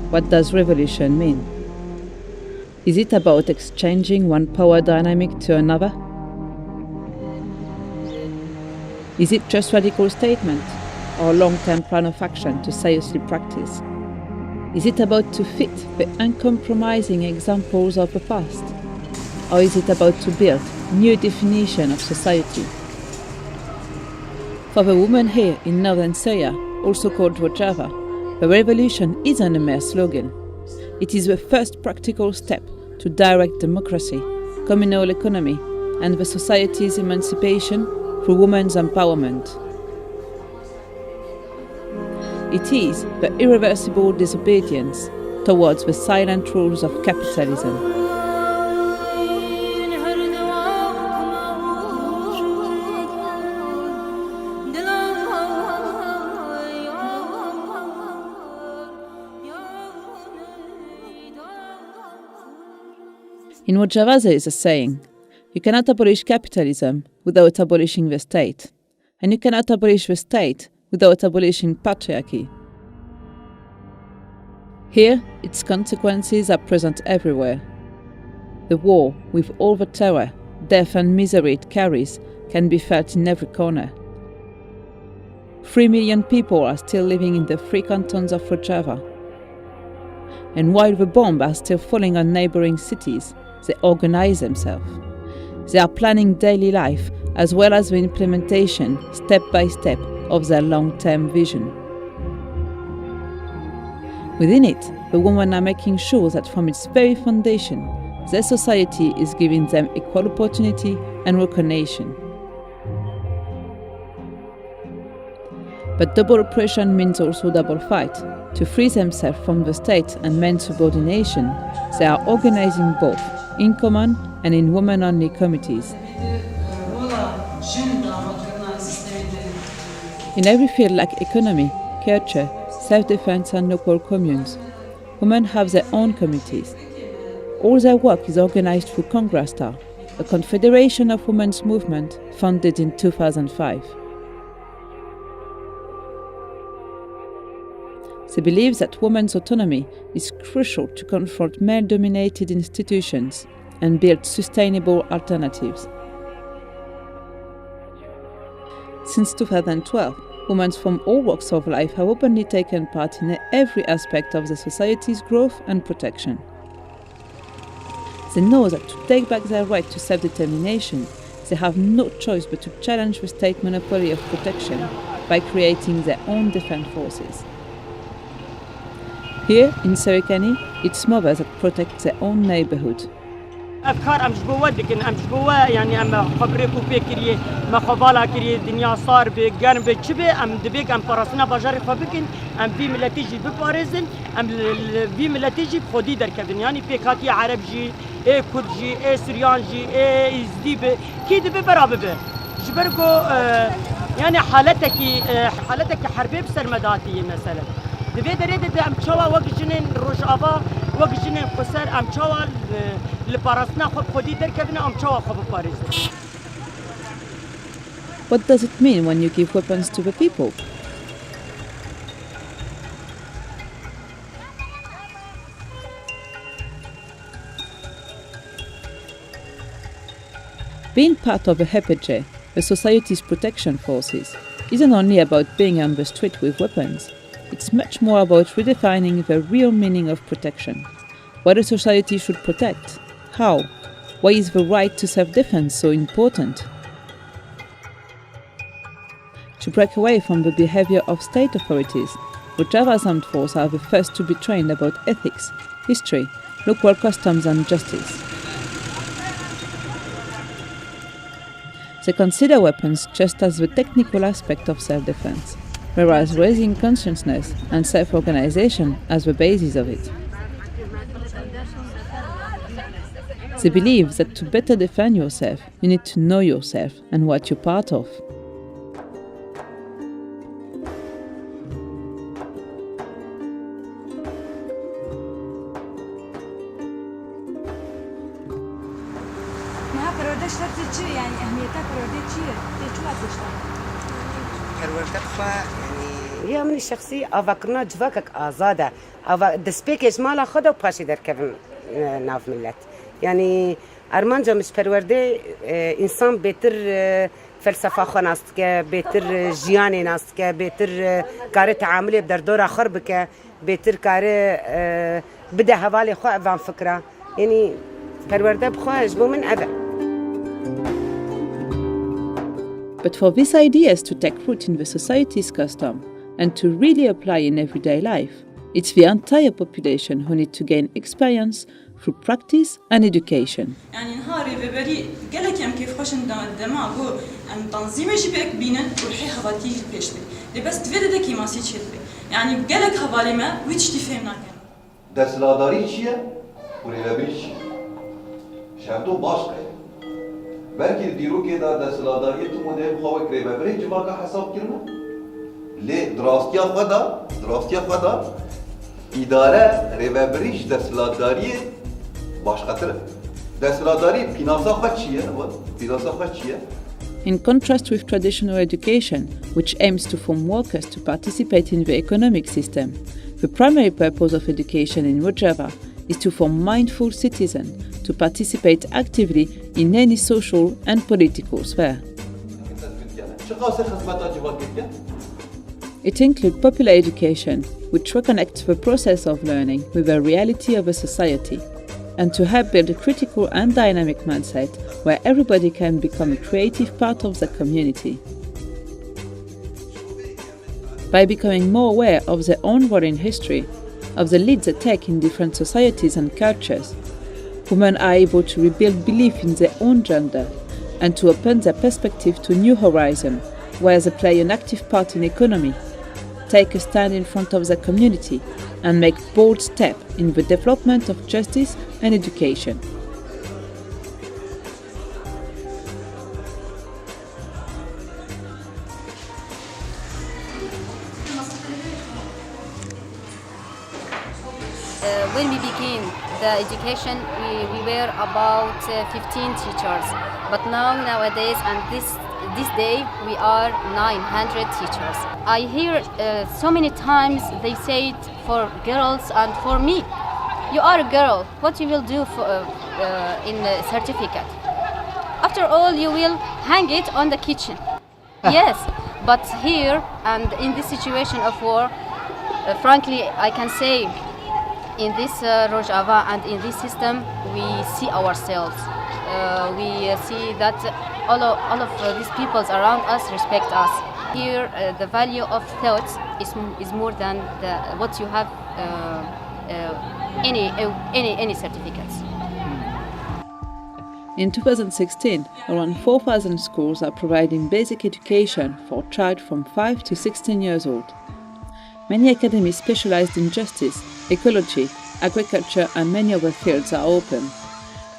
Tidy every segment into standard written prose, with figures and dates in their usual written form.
What does revolution mean? Is it about exchanging one power dynamic to another? Is it just radical statement or long-term plan of action to seriously practice? Is it about to fit the uncompromising examples of the past? Or is it about to build new definition of society? For the women here in northern Syria, also called Rojava, the revolution isn't a mere slogan. It is the first practical step to direct democracy, communal economy, and the society's emancipation through women's empowerment. It is the irreversible disobedience towards the silent rules of capitalism. In Rojava there is a saying, you cannot abolish capitalism without abolishing the state, and you cannot abolish the state without abolishing patriarchy. Here, its consequences are present everywhere. The war, with all the terror, death and misery it carries, can be felt in every corner. 3 million people are still living in the 3 cantons of Rojava. And while the bombs are still falling on neighboring cities, they organize themselves. They are planning daily life as well as the implementation, step by step, of their long-term vision. Within it, the women are making sure that from its very foundation, their society is giving them equal opportunity and recognition. But double oppression means also double fight. To free themselves from the state and men's subordination, they are organizing both, in common and in women-only committees. In every field like economy, culture, self-defense and local communes, women have their own committees. All their work is organized through Congresta, a confederation of women's movement founded in 2005. They believe that women's autonomy is crucial to confront male-dominated institutions and build sustainable alternatives. Since 2012, women from all walks of life have openly taken part in every aspect of the society's growth and protection. They know that to take back their right to self-determination, they have no choice but to challenge the state monopoly of protection by creating their own defense forces. Here in Serikani, it's mothers that protect their own neighborhood. افكار امش جوا لكن امش جوا يعني ام خبركو بكري ما خبالا كري الدنيا صار بجانب تشبه ام دبيك ام براسنا بجار فبكن ام في ملاتيجي بباريزن ام في ملاتيجي بخودي دركبن يعني بيكاتي عرب جي اي كرد جي اي سريان جي اي ازديب كي دبي برابه جبركو يعني حالتك حربي بسرمداتي مثلا دبي دريد ام تشوا وقت جنين روجافا وقت جنين قصر ام تشوا What does it mean when you give weapons to the people? Being part of a HPG, the society's protection forces, isn't only about being on the street with weapons. It's much more about redefining the real meaning of protection. What a society should protect. How? Why is the right to self-defense so important? To break away from the behavior of state authorities, Rojava's armed forces are the first to be trained about ethics, history, local customs and justice. They consider weapons just as the technical aspect of self-defense, whereas raising consciousness and self-organization as the basis of it. They believe that to better defend yourself, you need to know yourself and what you're part of. پرورده خوا يعني هي من الشخصي أفكرنا جواكك آزادة أو دسبيكش مالا خدا وباشي در كفن ناف ملت يعني أرمانجا مش پرورده إنسان بيتر فلسفه خوناست که بهتر جیانی ناست که بهتر کار تعاملی در دور آخر بکه بهتر کار بده حوالی خو اوان فکره یعنی پرورده بخواهش بو من اوه. But for these ideas to take root in the society's custom and to really apply in everyday life, it's the entire population who need to gain experience through practice and education. يعني نهاري ببري قالك يم كيف خوش دماغو أن تنظيم شبك بينن ورحي هباتي بيش بي بس تفيد دكي ما سيتشد بي يعني قالك هبالي ما ويش تفهمنا كان دستلاداری چیه؟ ریوبری چیه؟ شرطو باش قید بلکه دیرو که در دستلاداری تو مده بخواه که ریوبری جوا که حساب کرنه لی دراستیا خدا اداره ریوبریش دستلاداری باش خطره دستلاداری پیناسا خود چیه؟ In contrast with traditional education, which aims to form workers to participate in the economic system, the primary purpose of education in Rojava is to form mindful citizens to participate actively in any social and political sphere. It includes popular education, which reconnects the process of learning with the reality of a society, and to help build a critical and dynamic mindset where everybody can become a creative part of the community. By becoming more aware of their own role in history, of the lead they take in different societies and cultures, women are able to rebuild belief in their own gender and to open their perspective to new horizons, where they play an active part in economy, take a stand in front of their community, and make bold steps in the development of justice and education. When we began the education, we were about 15 teachers, but nowadays and this day we are 900 teachers. I hear so many times they say it for girls and for me. You are a girl, what you will do in a certificate? After all, you will hang it on the kitchen. Yes, but here and in this situation of war, frankly, I can say in this Rojava and in this system, we see ourselves. We see that all of these peoples around us respect us. Here, the value of thoughts is more than what you have any certificates. In 2016, around 4,000 schools are providing basic education for children from 5 to 16 years old. Many academies specialized in justice, ecology, agriculture and many other fields are open,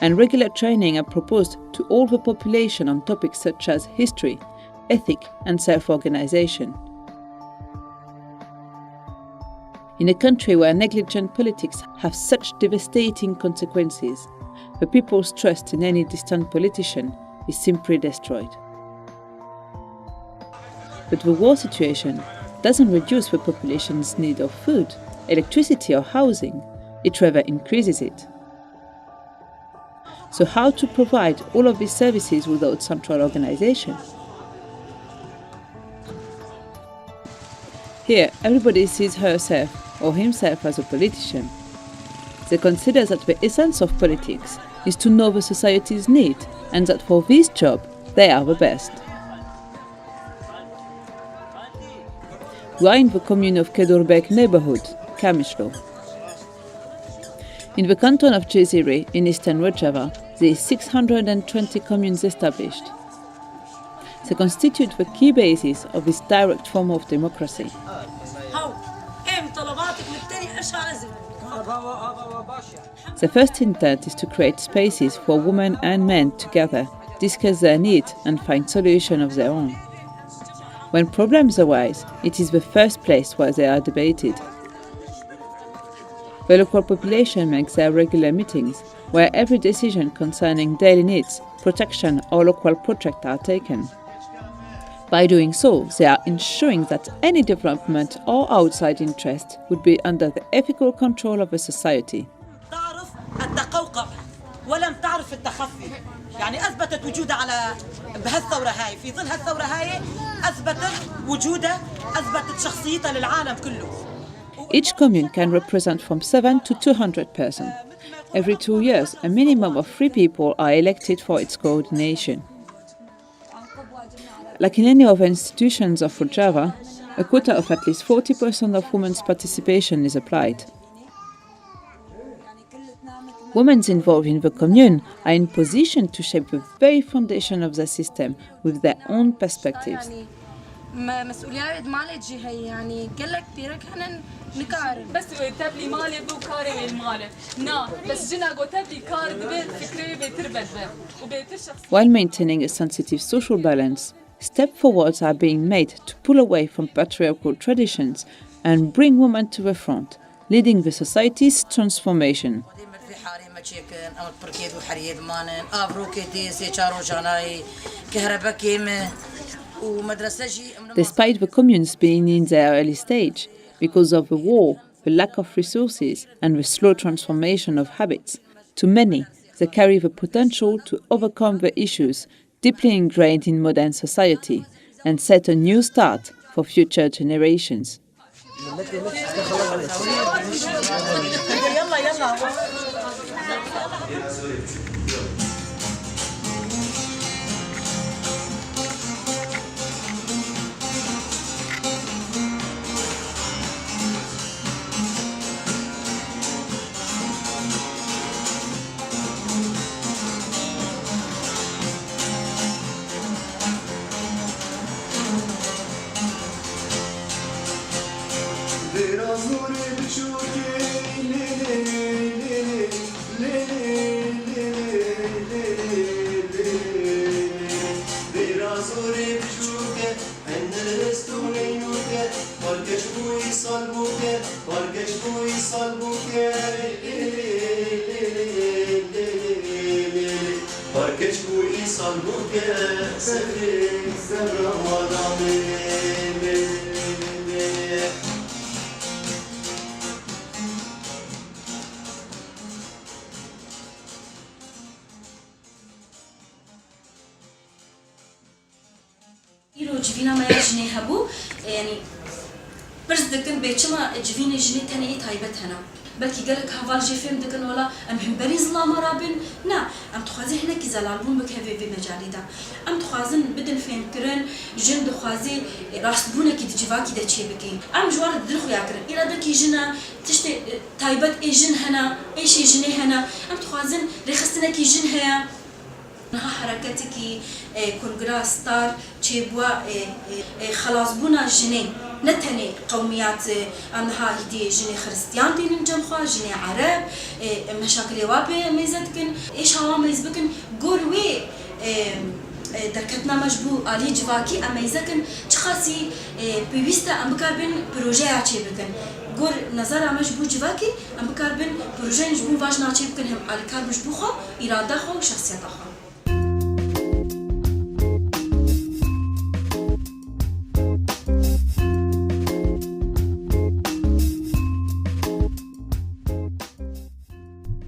and regular training are proposed to all the population on topics such as history, ethics and self-organization. In a country where negligent politics have such devastating consequences, the people's trust in any distant politician is simply destroyed. But the war situation doesn't reduce the population's need of food, electricity or housing, it rather increases it. So how to provide all of these services without central organization? Here, everybody sees herself or himself as a politician. They consider that the essence of politics is to know the society's need and that for this job, they are the best. We are in the commune of Kedurbek neighborhood, Kamishlo. In the canton of Jezire, in eastern Rojava, there are 620 communes established. They constitute the key basis of this direct form of democracy. The first intent is to create spaces for women and men together, discuss their needs and find solutions of their own. When problems arise, it is the first place where they are debated. The local population makes their regular meetings, where every decision concerning daily needs, protection or local projects are taken. By doing so, they are ensuring that any development or outside interest would be under the ethical control of the society. تعرف التقوقع ولم تعرف التخفي يعني أثبتت وجودها على بهالثورة هاي في ظل هالثورة هاي أثبتت وجودها أثبتت شخصيتها للعالم كله. Each commune can represent from 7 to 200 persons. Every 2 years, a minimum of 3 people are elected for its coordination. Like in any other institutions of Rojava, a quota of at least 40% of women's participation is applied. Women involved in the commune are in position to shape the very foundation of the system with their own perspectives. مسؤوليات مالي جهة يعني قلك بيرك هن نكار بس تبلي مالي بو كاري المالي نا بس جنا قو تبلي كار دبي فكري بتربد وبتشخص. While maintaining a sensitive social balance, step forwards are being made to pull away from patriarchal traditions and bring women to the front, leading the society's transformation. Despite the communes being in their early stage, because of the war, the lack of resources, and the slow transformation of habits, to many, they carry the potential to overcome the issues deeply ingrained in modern society and set a new start for future generations. جفينا ما يجني هبو يعني برز دكن بيتشما جفينا جني تاني تايبت هنا بلكي قالك هفال جيفيم دكن ولا ام بريز لا مرابن نا ام تخازي هنا كي زلالبون بك في مجالي دا ام تخازن بدل فين كرن جن دخازي راسبونه كي تجفاكي دا تشي بكين ام جوار دخو ياكرن الى دكي جنا تشتي تايبت اي جن هنا اي شي جني هنا ام تخازن رخصتنا كي جن هيا نها حركتك كونغراس ستار تشيبوا خلاص بونا جني نتني قوميات انها هدي جني خريستيان دين جمخا جني عرب مشاكل وابي ميزتكن ايش هوا ميزبكن قولوي دركتنا مجبو علي جواكي اميزكن تخاسي بيبيستا ام بكاربن بروجي اتشيبكن قول نظر مجبو جواكي ام بكاربن بروجي نجبو واجنا اتشيبكن هم على كار مجبو خو اراده خو شخصيت خو.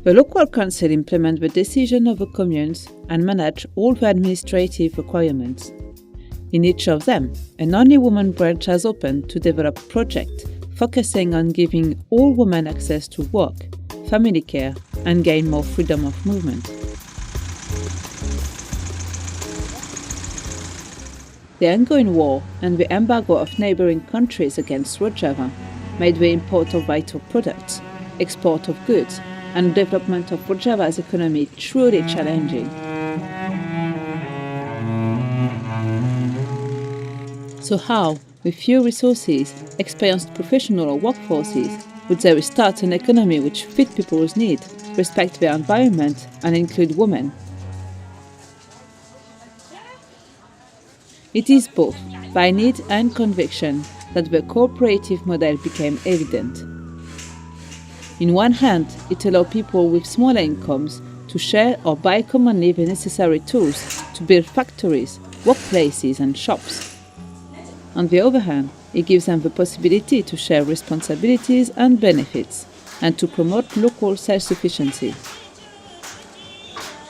The local council implements the decision of the communes and manage all the administrative requirements. In each of them, an only woman branch has opened to develop projects focusing on giving all women access to work, family care, and gain more freedom of movement. The ongoing war and the embargo of neighboring countries against Rojava made the import of vital products, export of goods, and development of Rojava's economy truly challenging. So how, with few resources, experienced professional or workforces, would they restart an economy which fit people's needs, respect their environment, and include women? It is both by need and conviction that the cooperative model became evident. In one hand, it allowed people with smaller incomes to share or buy commonly the necessary tools to build factories, workplaces and shops. On the other hand, it gives them the possibility to share responsibilities and benefits, and to promote local self-sufficiency.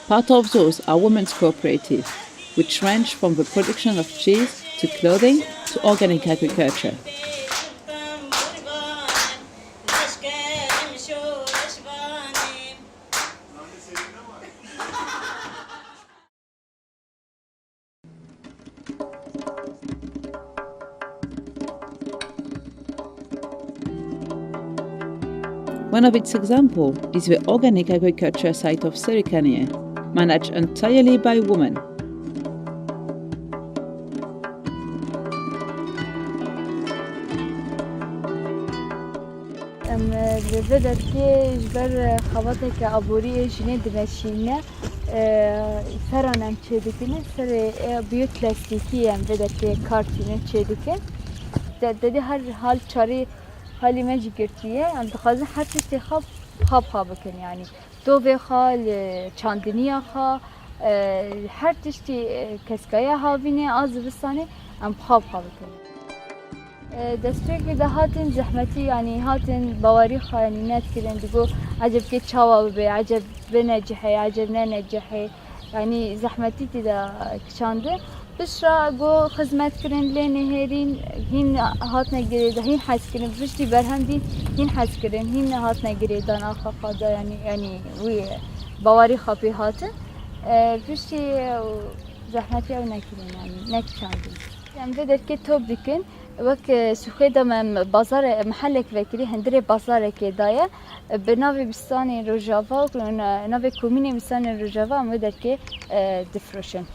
Part of those are women's cooperatives, which range from the production of cheese to clothing to organic agriculture. One of its examples is the organic agriculture site of Siriani, managed entirely by women. بدأت كي جبر خبطك أبوري جنيه دمشقنا سرنا مشيدكنا سر بيوت بلاستيكية بدأت كي كارتونة مشيدكنا ده هر حال شاري حالی من جگرتیه ام دخوازن هر چیزی خواب بکن یعنی دو به خال چاندنی خا هر چیزی کسکایه هاوینه آز بسانه ام خواب بکن دستوری که هاتن زحمتی یعنی هاتن باوری خا یعنی نت کردن دیگو عجب که چاوا به عجب بنجحه عجب ننجحه یعنی زحمتی تدا کشانده بشرا گو خدمت کردن لنهرین هین هات نگیره هین حس کردن بشتی برهندی هین حس کردن هین هات نگیره دان آخا خدا یعنی وی باوری خاپی هات بشتی زحمتی او نکردن یعنی نکشاندن یعنی بدر که توب بکن وقت سوخه دم بازار محلك وكري هندري بازار كدايا بناوي بستان روجافا وناوي كوميني بستان روجافا مدر كي دفروشن.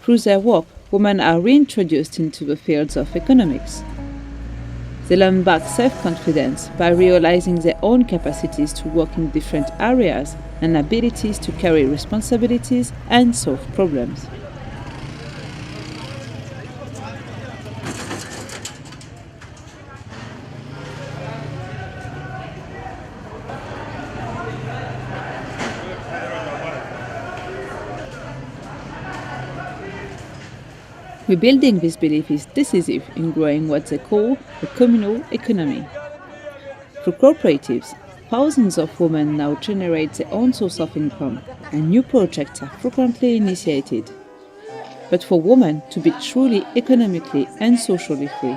Through their work, women are reintroduced into the fields of economics. They learn back self-confidence by realizing their own capacities to work in different areas and abilities to carry responsibilities and solve problems. Rebuilding this belief is decisive in growing what they call a communal economy. Through cooperatives, thousands of women now generate their own source of income, and new projects are frequently initiated. But for women to be truly economically and socially free,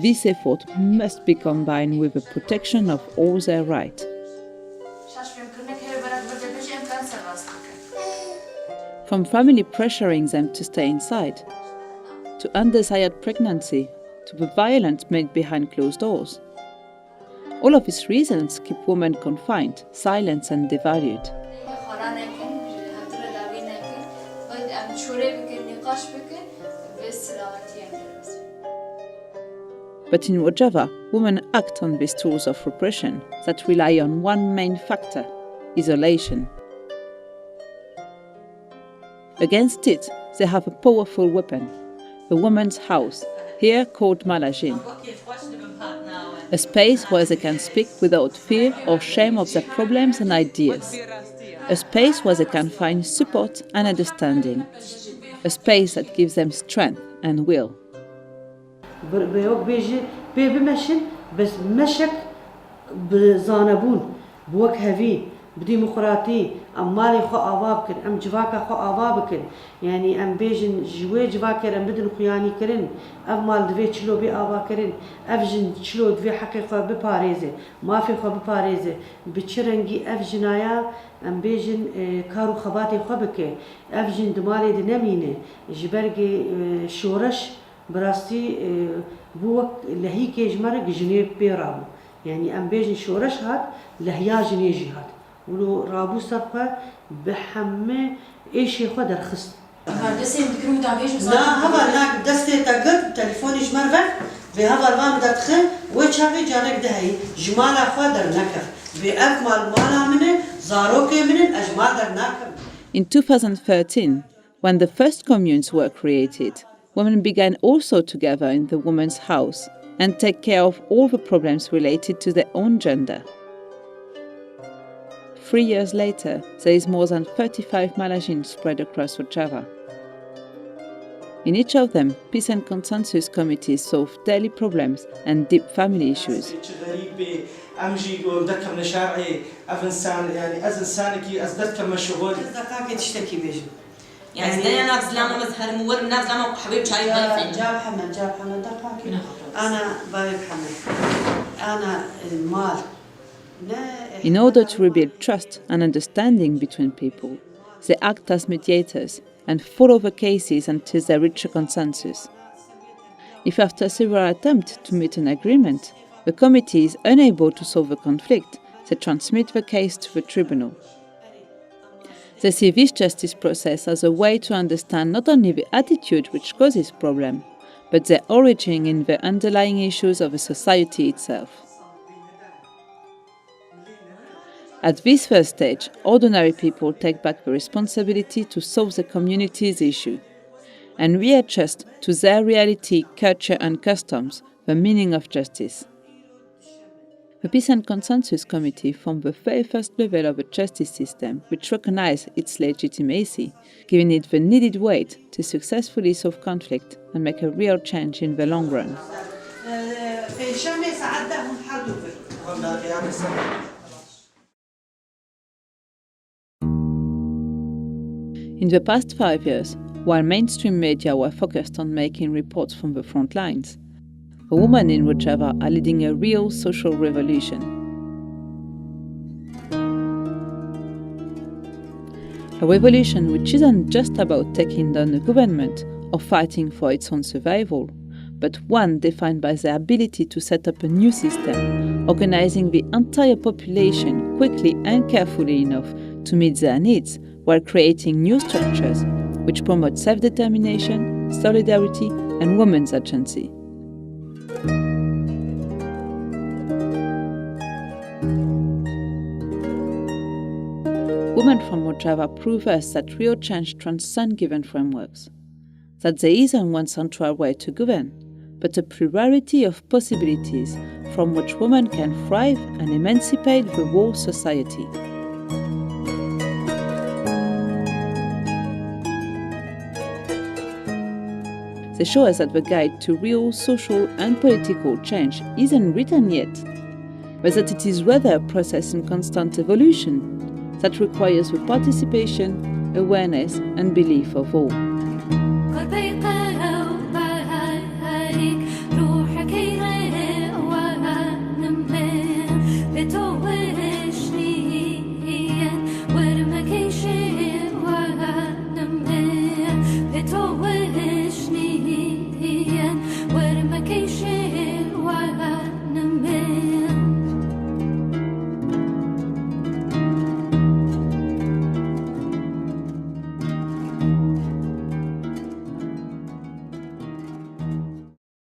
this effort must be combined with the protection of all their rights. From family pressuring them to stay inside, to undesired pregnancy, to the violence made behind closed doors. All of these reasons keep women confined, silenced and devalued. But in Rojava, women act on these tools of repression that rely on one main factor: isolation. Against it, they have a powerful weapon: the woman's house, here called malajin, a space where they can speak without fear or shame of their problems and ideas, a space where they can find support and understanding, a space that gives them strength and will. بديمقراطي ام مالي خو اوابكن ام جواكا خو اوابكن يعني ام بيجن جوي جواكر ام بدن خياني كرن ام مال دفي تشلو بي اوابا كرن افجن تشلو دفي حقيقه بباريزه ما في خو بباريزه بتشرنجي افجنايا ام بيجن كارو خباتي خو بك افجن دمالي دنمينه جبرجي شورش براستي بوك لهيك جمرك جنيب بيرابو يعني ام بيجن شورش هاد لهيا جنيجي هاد ولو رابو صرفه بحمه ايش ياخذ رخص دسي بكرو تاعيش لا هذا هناك دستي تقل تليفوني جمرفه بهذا الوان دخل وجهي جارك دهي جمال اخذ نكف باكمل مالا منه زاروكي من اجمال نكف. In 2013, when the first communes were created, women began also to gather in the woman's house and take care of all the problems related to their own gender. 3 years later, there is more than 35 malajin spread across Rojava. In each of them, peace and consensus committees solve daily problems and deep family issues. امجي ومذكر من شارعي افنسان يعني ازنسانكي ازدت كم شغل دقاقة تشتكي بيجي يعني زي انا زلانه مزهر مور من زلانه حبيب شاي ضيفين جاب حمد دقاقة انا بايب حمد انا المال. In order to rebuild trust and understanding between people, they act as mediators and follow the cases until they reach a consensus. If after several attempts to meet an agreement, the committee is unable to solve the conflict, they transmit the case to the tribunal. They see this justice process as a way to understand not only the attitude which causes problem, but their origin in the underlying issues of the society itself. At this first stage, ordinary people take back the responsibility to solve the community's issue and readjust to their reality, culture and customs the meaning of justice. The Peace and Consensus Committee formed the very first level of the justice system, which recognized its legitimacy, giving it the needed weight to successfully solve conflict and make a real change in the long run. In the past 5 years, while mainstream media were focused on making reports from the front lines, the women in Rojava are leading a real social revolution. A revolution which isn't just about taking down the government or fighting for its own survival, but one defined by the ability to set up a new system, organizing the entire population quickly and carefully enough to meet their needs, while creating new structures which promote self-determination, solidarity, and women's agency. Women from Rojava prove us that real change transcends given frameworks, that there isn't one central way to govern, but a plurality of possibilities from which women can thrive and emancipate the whole society. They show us that the guide to real social and political change isn't written yet, but that it is rather a process in constant evolution that requires the participation, awareness, and belief of all.